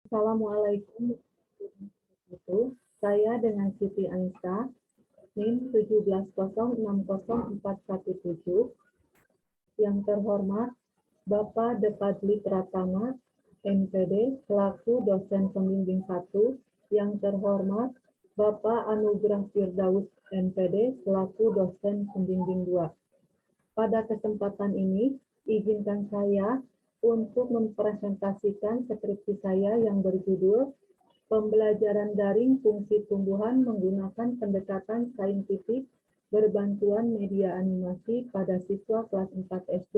Assalamualaikum warahmatullahi wabarakatuh. Saya dengan Siti Anissa, NIM 170604117. Yang terhormat Bapak Depadli Pratama, MPD, selaku dosen pembimbing 1. Yang terhormat Bapak Anugrah Firdaus, MPD, selaku dosen pembimbing 2. Pada kesempatan ini, izinkan saya untuk mempresentasikan skripsi saya yang berjudul Pembelajaran Daring Fungsi Tumbuhan Menggunakan Pendekatan Saintifik Berbantuan Media Animasi pada Siswa Kelas 4 SD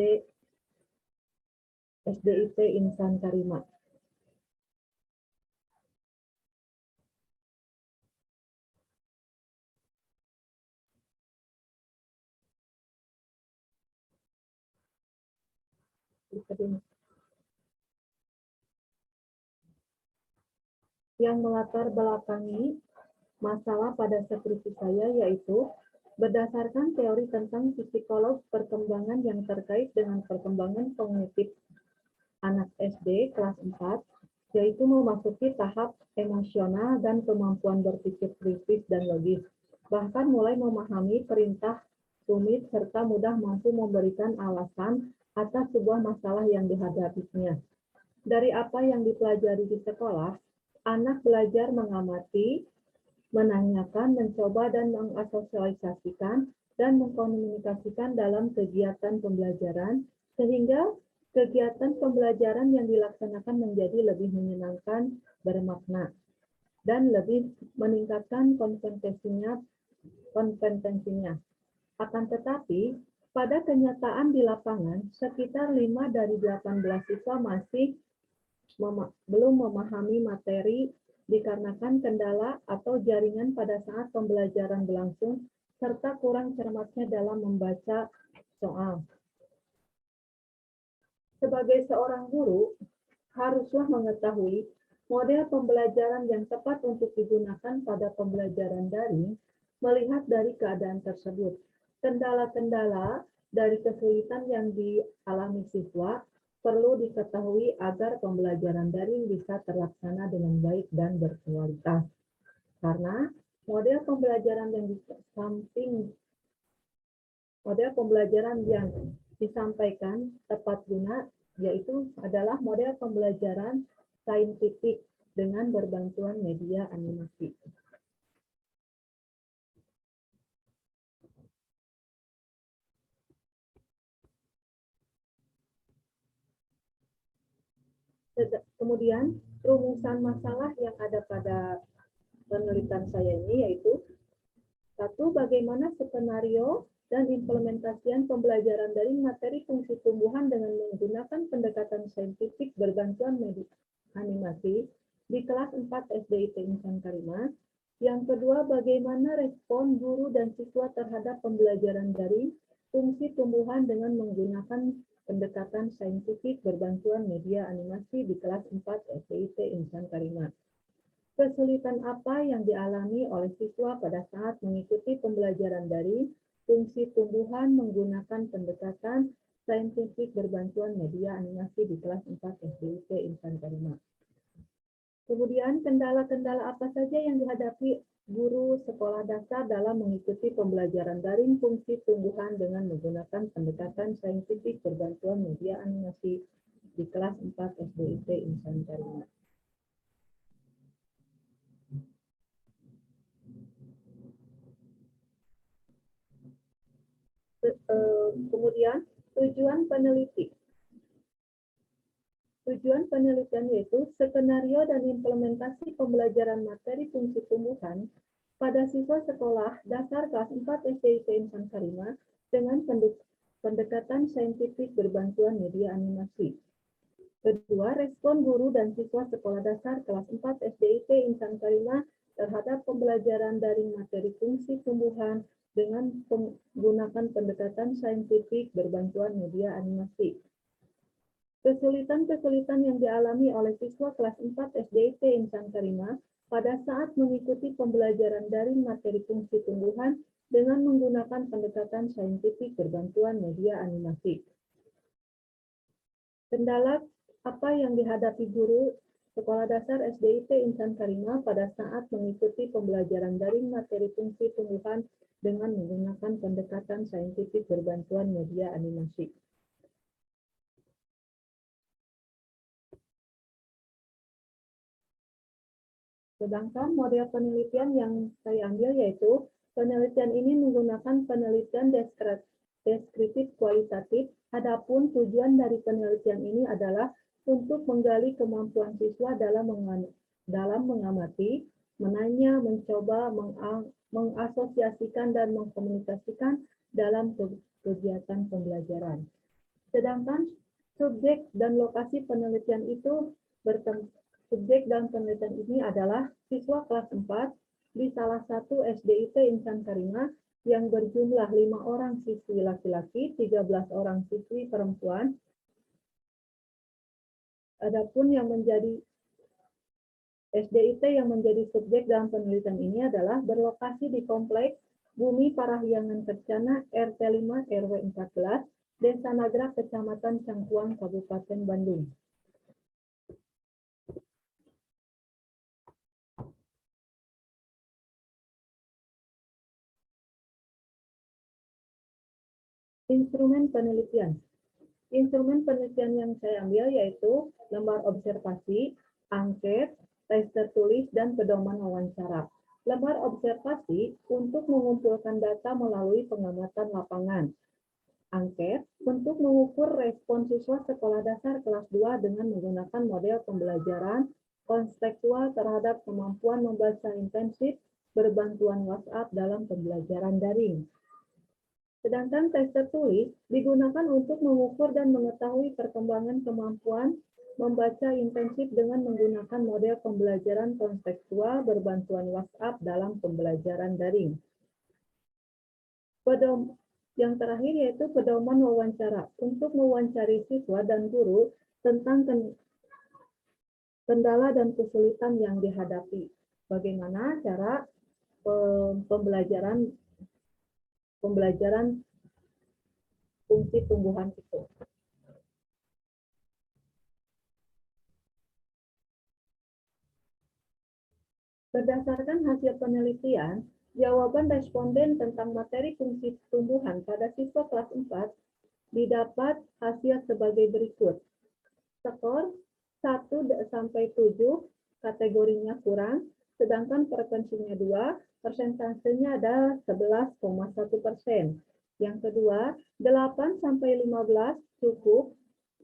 SDIT Insan Karima. Yang melatar belakangi masalah pada skripsi saya yaitu berdasarkan teori tentang psikolog perkembangan yang terkait dengan perkembangan kognitif anak SD kelas 4, yaitu memasuki tahap emosional dan kemampuan berpikir kritis dan logis, bahkan mulai memahami perintah rumit serta mudah mampu memberikan alasan atas sebuah masalah yang dihadapinya. Dari apa yang dipelajari di sekolah, anak belajar mengamati, menanyakan, mencoba, dan mengasosialisasikan dan mengkomunikasikan dalam kegiatan pembelajaran, sehingga kegiatan pembelajaran yang dilaksanakan menjadi lebih menyenangkan, bermakna, dan lebih meningkatkan kompetensinya. Akan tetapi, pada kenyataan di lapangan, sekitar 5 dari 18 siswa masih belum memahami materi dikarenakan kendala atau jaringan pada saat pembelajaran berlangsung, serta kurang cermatnya dalam membaca soal. Sebagai seorang guru, haruslah mengetahui model pembelajaran yang tepat untuk digunakan pada pembelajaran daring, melihat dari keadaan tersebut. Kendala-kendala dari kesulitan yang dialami siswa perlu diketahui agar pembelajaran daring bisa terlaksana dengan baik dan berkualitas. Karena model pembelajaran yang disampaikan tepat guna, yaitu adalah model pembelajaran saintifik dengan berbantuan media animasi. Kemudian, rumusan masalah yang ada pada penelitian saya ini yaitu: 1. Bagaimana skenario dan implementasian pembelajaran dari materi fungsi tumbuhan dengan menggunakan pendekatan saintifik berbantuan media animasi di kelas 4 SDIT Insan Karima. Yang kedua, bagaimana respon guru dan siswa terhadap pembelajaran daring fungsi tumbuhan dengan menggunakan pendekatan saintifik berbantuan media animasi di kelas 4 SDIT Insan Karima. Kesulitan apa yang dialami oleh siswa pada saat mengikuti pembelajaran daring fungsi tumbuhan menggunakan pendekatan saintifik berbantuan media animasi di kelas 4 SDIT Insan Karima. Kemudian, kendala-kendala apa saja yang dihadapi guru sekolah dasar dalam mengikuti pembelajaran daring fungsi tumbuhan dengan menggunakan pendekatan saintifik berbantuan media animasi di kelas 4 SDIT Insan Karima. Kemudian, tujuan peneliti. Tujuan penelitian yaitu skenario dan implementasi pembelajaran materi fungsi tumbuhan pada siswa sekolah dasar kelas 4 SDIT Insan Karima dengan pendekatan saintifik berbantuan media animasi. Kedua, respon guru dan siswa sekolah dasar kelas 4 SDIT Insan Karima terhadap pembelajaran daring materi fungsi tumbuhan dengan menggunakan pendekatan saintifik berbantuan media animasi. Kesulitan-kesulitan yang dialami oleh siswa kelas 4 SDIT Insan Karima pada saat mengikuti pembelajaran daring materi fungsi tumbuhan dengan menggunakan pendekatan saintifik berbantuan media animasi. Kendala apa yang dihadapi guru Sekolah Dasar SDIT Insan Karima pada saat mengikuti pembelajaran daring materi fungsi tumbuhan dengan menggunakan pendekatan saintifik berbantuan media animasi. Sedangkan model penelitian yang saya ambil yaitu penelitian ini menggunakan penelitian deskriptif kualitatif. Adapun tujuan dari penelitian ini adalah untuk menggali kemampuan siswa dalam mengamati, menanya, mencoba, mengasosiasikan, dan mengkomunikasikan dalam kegiatan pembelajaran. Sedangkan subjek dan lokasi penelitian itu subjek dan penelitian ini adalah siswa kelas 4 di salah satu SDIT Insan Karima yang berjumlah 5 orang siswi laki-laki, 13 orang siswi perempuan. Adapun yang menjadi SDIT yang menjadi subjek dalam penelitian ini adalah berlokasi di Kompleks Bumi Parahyangan Kencana RT 5 RW 14, Desa Nagrah, Kecamatan Cangkuang, Kabupaten Bandung. Instrumen penelitian. Instrumen penelitian yang saya ambil yaitu lembar observasi, angket, tes tertulis, dan pedoman wawancara. Lembar observasi untuk mengumpulkan data melalui pengamatan lapangan. Angket untuk mengukur respon siswa sekolah dasar kelas 2 dengan menggunakan model pembelajaran kontekstual terhadap kemampuan membaca intensif berbantuan WhatsApp dalam pembelajaran daring. Sedangkan tes tertulis digunakan untuk mengukur dan mengetahui perkembangan kemampuan membaca intensif dengan menggunakan model pembelajaran kontekstual berbantuan WhatsApp dalam pembelajaran daring. Yang terakhir yaitu pedoman wawancara untuk mewawancari siswa dan guru tentang kendala dan kesulitan yang dihadapi. Bagaimana cara pembelajaran fungsi tumbuhan itu. Berdasarkan hasil penelitian, jawaban responden tentang materi fungsi tumbuhan pada siswa kelas 4 didapat hasil sebagai berikut. Skor 1-7 kategorinya kurang, sedangkan frekuensinya 2, persentasenya ada 11,1%. Yang kedua, 8-15 cukup,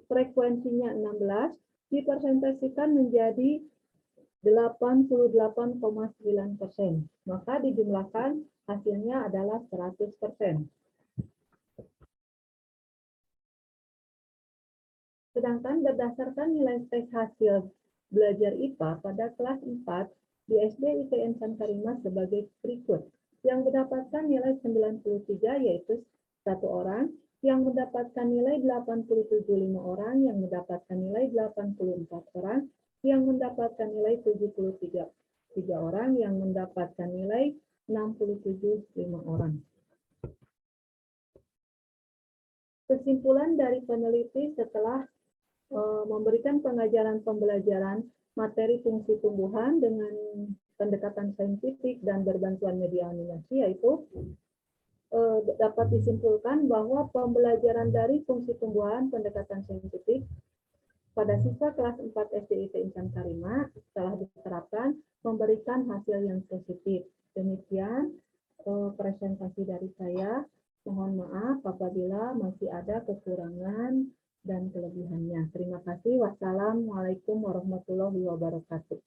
frekuensinya 16, dipersentasikan menjadi 88,9%. Maka dijumlahkan hasilnya adalah 100%. Sedangkan berdasarkan nilai tes hasil belajar IPA pada kelas 4 di SDIT Insan Karima sebagai berikut. Yang mendapatkan nilai 93 yaitu 1 orang, yang mendapatkan nilai 87 5 orang, yang mendapatkan nilai 84 orang, yang mendapatkan nilai 73 orang, yang mendapatkan nilai 67 5 orang. Kesimpulan dari peneliti setelah memberikan pengajaran pembelajaran materi fungsi tumbuhan dengan pendekatan saintifik dan berbantuan media animasi, yaitu dapat disimpulkan bahwa pembelajaran dari fungsi tumbuhan pendekatan saintifik pada siswa kelas 4 SDIT Insan Karima telah diterapkan memberikan hasil yang positif. Demikian presentasi dari saya. Mohon maaf apabila masih ada kekurangan dan kelebihannya. Terima kasih. Wassalamualaikum warahmatullahi wabarakatuh.